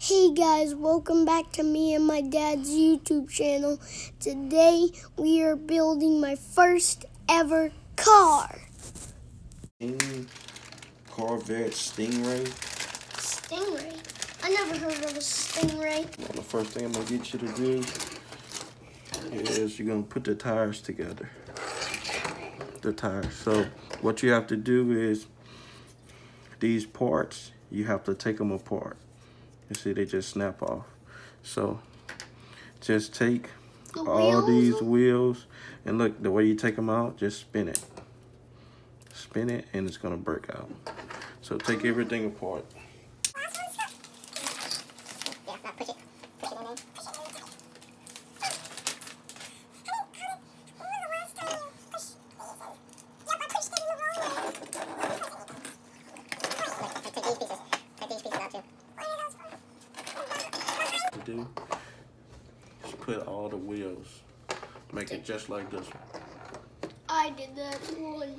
Hey guys, welcome back to me and my dad's YouTube channel. Today we are building my first ever car. Corvette Stingray. Stingray? I never heard of a Stingray. Well, the first thing I'm going to get you to do is you're going to put the tires together. The tires. So what you have to do is these parts, you have to take them apart. You see, they just snap off. So just take all these wheels and look, the way you take them out, just spin it. Spin it and it's gonna break out. So take everything apart. Do just put all the wheels, make it just like this one. I did that one.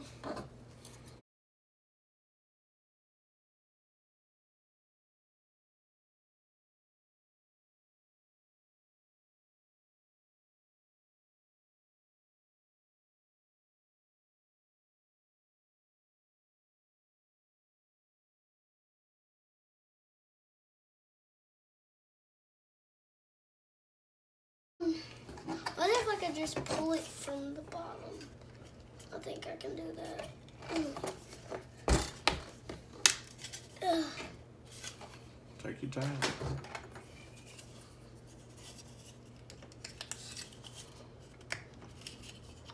What if I could just pull it from the bottom? I think I can do that. Take your time.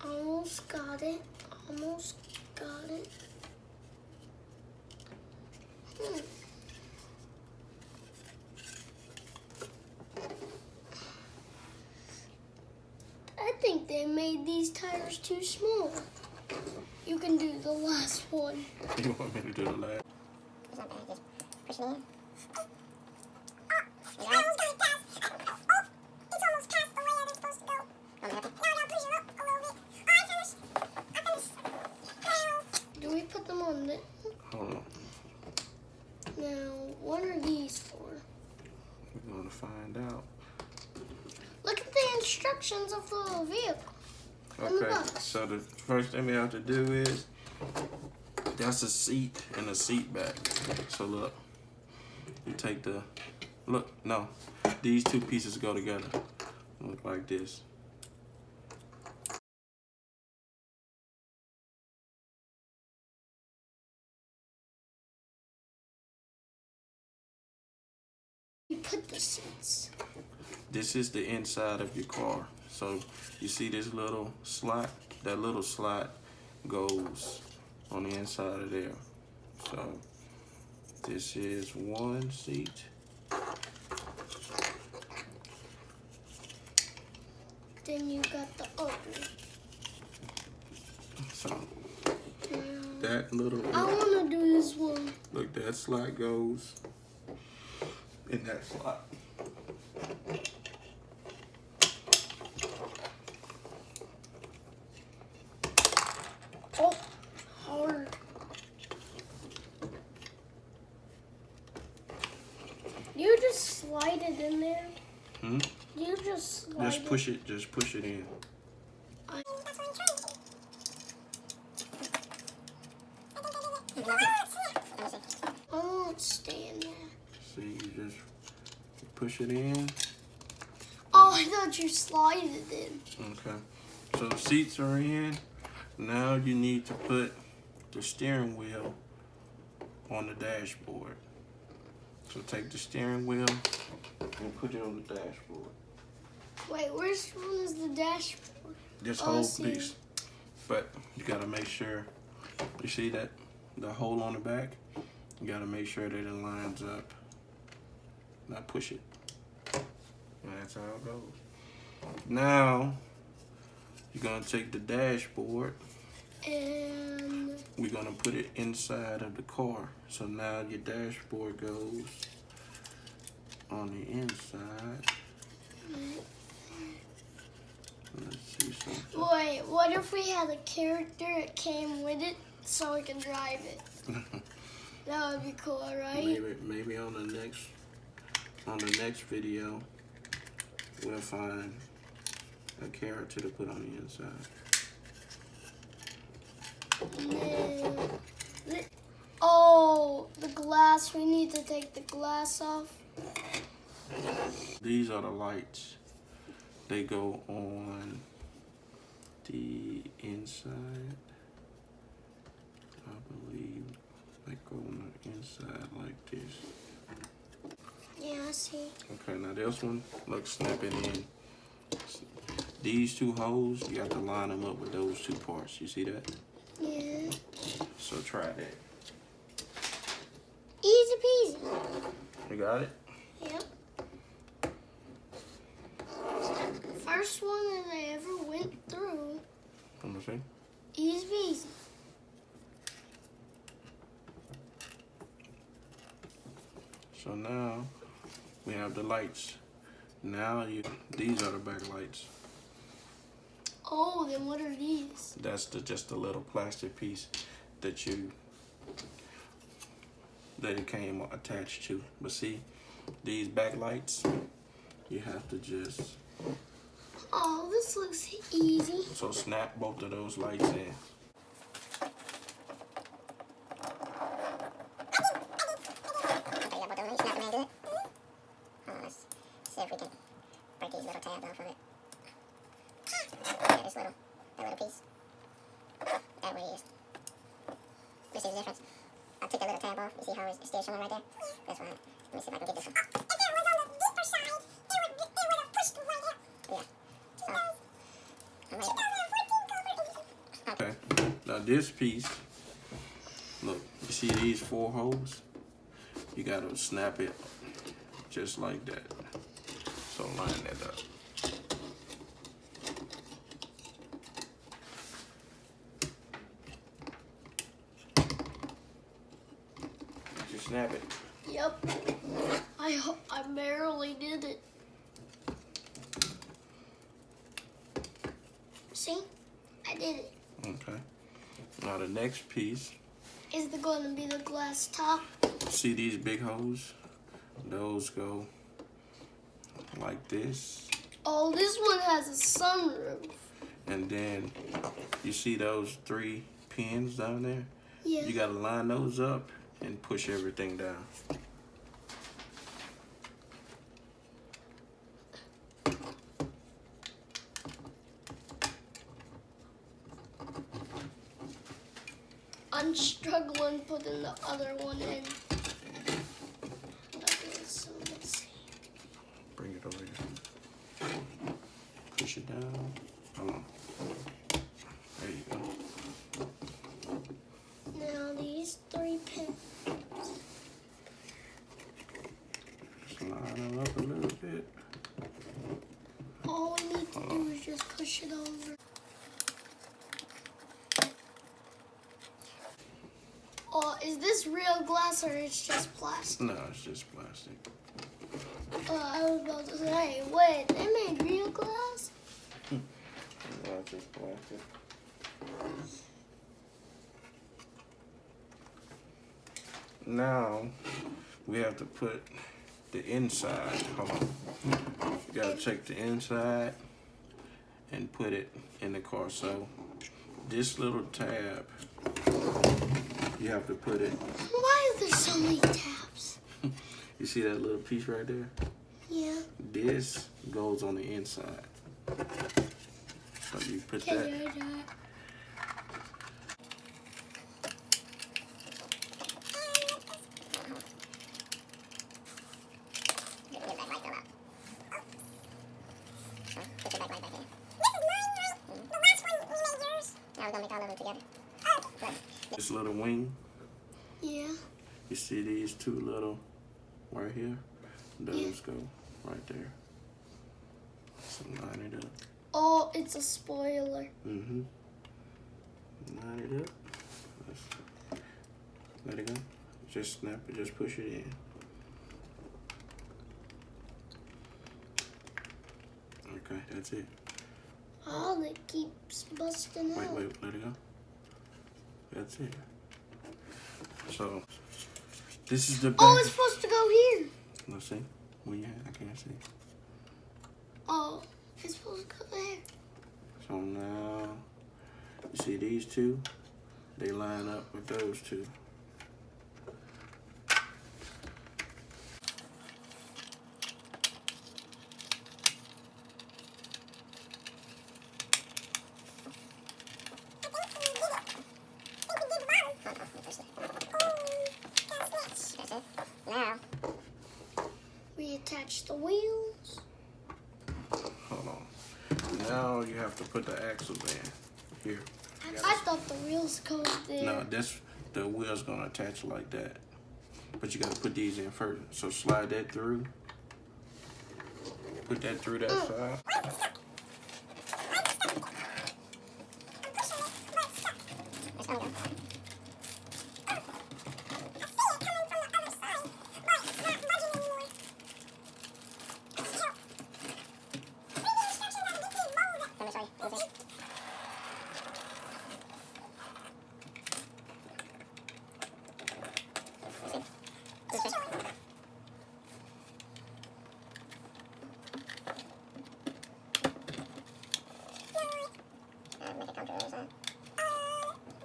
Almost got it. Almost got it. I think they made these tires too small. You can do the last one. You want me to do the last? It's not bad, just push it in. Do we put them on this? Hold on. Now, what are these for? We're going to find out. Look at the instructions of the vehicle. Okay, so the first thing we have to do is, that's a seat and a seat back. So look, you take the, no, these two pieces go together. Look like this. You put the seats. This is the inside of your car. So you see this little slot? That little slot goes on the inside of there. So this is one seat. Then you got the other. So that little, I want to do this one. look, that slot goes in that slot. Oh, hard. You just slide it in there. You just slide Just push it. Just push it in. I won't stay in there. See, you just push it in. Oh, I thought you slide it in. Okay. So the seats are in. Now you need to put the steering wheel on the dashboard. So take the steering wheel and put it on the dashboard. Wait, which one is the dashboard? This whole piece. But you gotta make sure, you see that, the hole on the back? You gotta make sure that it lines up. Now push it. And that's how it goes. Now, you're gonna take the dashboard and we're gonna put it inside of the car. So now your dashboard goes on the inside. Let's see something. Wait, what if we had a character that came with it so we can drive it? That would be cool, right? Maybe on on the next video, we'll find a character to put on the inside. Oh, the glass. We need to take the glass off. These are the lights. They go on the inside. I believe they go on the inside like this. Yeah, I see. Okay, now this one, look, snap it in. These two holes, you have to line them up with those two parts. You see that? Yeah. So try that. Easy peasy. You got it? Yep. First one that I ever went through. Let me see. Easy peasy. So now we have the lights. Now these are the back lights. Oh, then what are these? That's just a little plastic piece that it came attached to. But see, these back lights, you have to just. Oh, this looks easy. So snap both of those lights in. See if we can break these little tabs off of it. Yeah, that little piece. That way it is. You see the difference? I took that little tab off. You see how it's still showing right there? That's right. Let me see if I can get this one. If it was on the deeper side, it would have pushed right up. Yeah. So, Okay. Now this piece, look, you see these 4 holes? You gotta snap it just like that. So line that up. Did you snap it? Yep. I barely did it. See? I did it. Okay. Now the next piece, Is there going to be the glass top? see these big holes? Those go like this. Oh, this one has a sunroof. And then you see those 3 pins down there? Yeah. You gotta line those up and push everything down. I'm struggling putting the other one in. Okay, so let's see. Bring it over here. Push it down. Hold on. There you go. Now these 3 pins. Just line them up a little bit. All we need to do is just push it over. Oh, is this real glass or it's just plastic? No, it's just plastic. I was about to say, wait, they made real glass? No, it's just plastic. Now we have to put the inside. Hold on. You gotta take the inside and put it in the car. So this little tab, you have to put it. Why are there so many tabs? You see that little piece right there? Yeah. This goes on the inside. So you put Can that. you do it? Get that light bill out. So, put your back light back in. This is mine, right? The last one, we made yours. Now we're gonna make all of them together. Look. This little wing, Yeah. you see these 2 little right here? Those go right there. So line it up. Oh, it's a spoiler. Mm-hmm. Line it up. Let's let it go. Just snap it, just push it in. Okay, that's it. Oh, it keeps busting out. Wait, let it go. That's it. So, this is the back. Oh, it's supposed to go here. Let's see. Where you at? I can't see. Oh, it's supposed to go there. So now, you see these two? They line up with those two. Now, We attach the wheels. Hold on. Now you have to put the axles in. Here. I thought the wheels go there. No, the wheel's gonna attach like that. But you gotta put these in first. So slide that through. Put that through that side. it's gonna go. Make it come to the other side.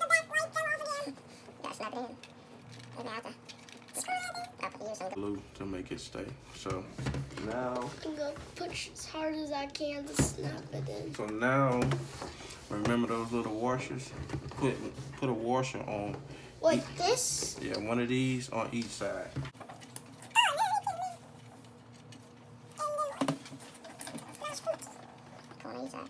The back light fell off again. Gotta snap it in. Maybe I have to screw it in. I'll use some Glue to make it stay. So now, I'm gonna push as hard as I can to snap it in. so now, remember those little washers? Put a washer on. Like this? Yeah, one of these on each side. Go on each side.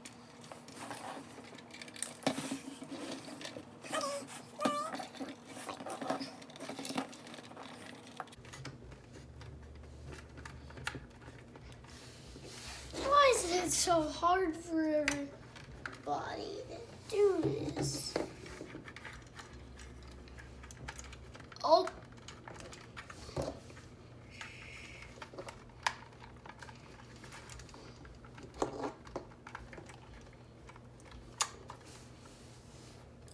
Why is it so hard for everybody to do this? Oh.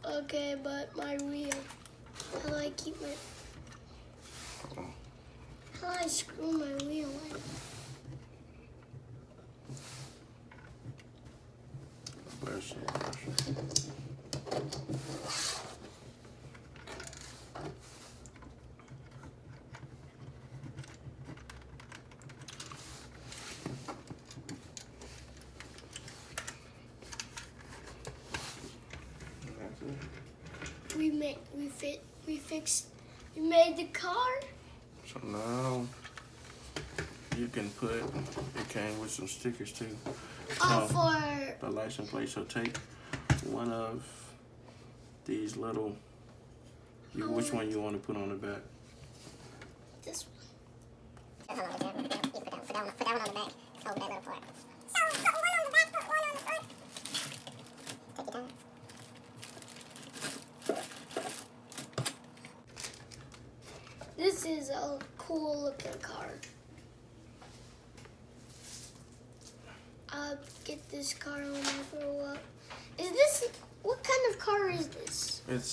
Okay, but my wheel. How do I keep my... How do I screw my wheel in? Where's some washer? We made the car. So now you can put, it came with some stickers too. Oh, So, for the license plate. So take one of these little, which one you want to put on the back? this one. Hold on, you put that one on the back. Over that little part. So, put one on the back, put one on the front. Take your time. This is a cool looking car. I'll get this car when I grow up. What kind of car is this? It's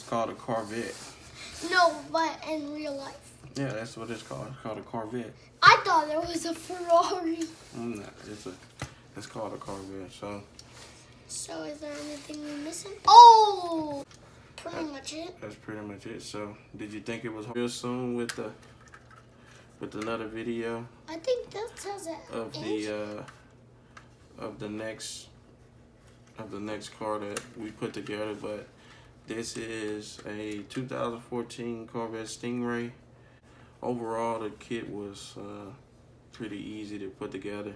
called a Corvette. No, but in real life. Yeah, that's what it's called. It's called a Corvette. I thought it was a Ferrari. No, it's called a Corvette. So is there anything we're missing? Oh, pretty much it. That's pretty much it. So did you think it was real soon with another video I think that has an of the next car that we put together? But this is a 2014 Corvette Stingray. Overall, the kit was pretty easy to put together.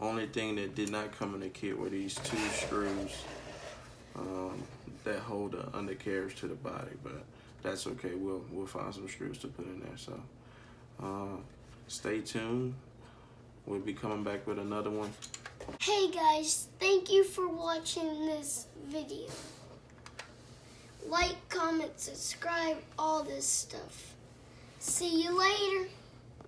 Only thing that did not come in the kit were these two screws that hold the undercarriage to the body, but that's okay. We'll find some screws to put in there. So stay tuned. We'll be coming back with another one. Hey guys, thank you for watching this video. Like, comment, subscribe, all this stuff. See you later.